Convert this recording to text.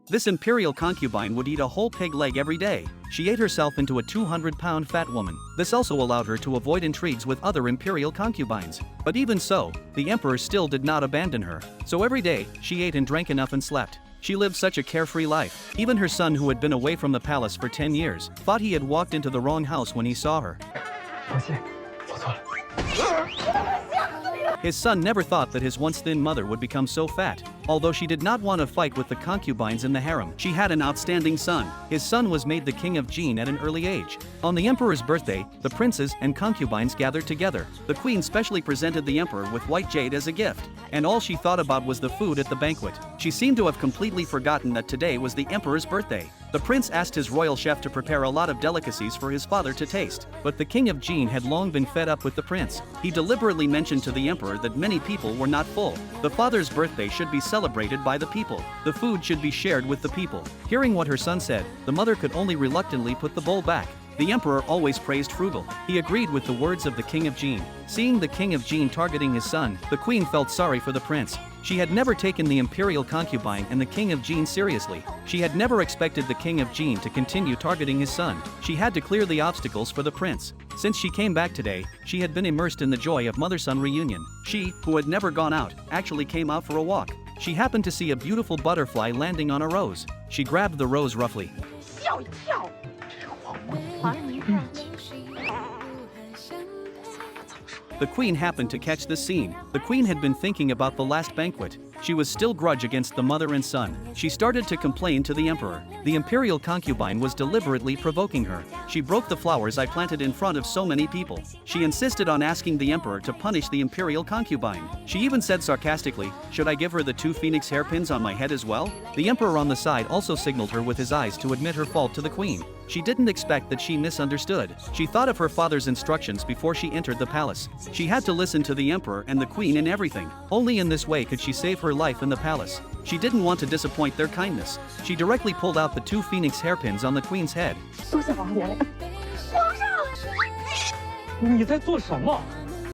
This imperial concubine would eat a whole pig leg every day. She ate herself into a 200-pound fat woman. This also allowed her to avoid intrigues with other imperial concubines. But even so, the emperor still did not abandon her. So every day, she ate and drank enough and slept. She lived such a carefree life. Even her son, who had been away from the palace for 10 years, thought he had walked into the wrong house when he saw her. His son never thought that his once thin mother would become so fat. Although she did not want to fight with the concubines in the harem, she had an outstanding son. His son was made the king of Jin at an early age. On the emperor's birthday, the princes and concubines gathered together. The queen specially presented the emperor with white jade as a gift, and all she thought about was the food at the banquet. She seemed to have completely forgotten that today was the emperor's birthday. The prince asked his royal chef to prepare a lot of delicacies for his father to taste, but the king of Jin had long been fed up with the prince. He deliberately mentioned to the emperor that many people were not full. The father's birthday should be celebrated by the people. The food should be shared with the people. Hearing what her son said, the mother could only reluctantly put the bowl back. The emperor always praised frugal. He agreed with the words of the king of Jin. Seeing the king of Jin targeting his son, the queen felt sorry for the prince. She had never taken the imperial concubine and the king of Jin seriously. She had never expected the king of Jin to continue targeting his son. She had to clear the obstacles for the prince. Since she came back today, she had been immersed in the joy of mother-son reunion. She, who had never gone out, actually came out for a walk. She happened to see a beautiful butterfly landing on a rose. She grabbed the rose roughly. The queen happened to catch this scene. The queen had been thinking about the last banquet. She was still grudge against the mother and son. She started to complain to the emperor. The imperial concubine was deliberately provoking her. She broke the flowers I planted in front of so many people. She insisted on asking the emperor to punish the imperial concubine. She even said sarcastically, "Should I give her the 2 phoenix hairpins on my head as well?" The emperor on the side also signaled her with his eyes to admit her fault to the queen. She didn't expect that she misunderstood. She thought of her father's instructions before she entered the palace. She had to listen to the emperor and the queen in everything. Only in this way could she save her life in the palace. She didn't want to disappoint their kindness. She directly pulled out the 2 phoenix hairpins on the queen's head. 你在做什么？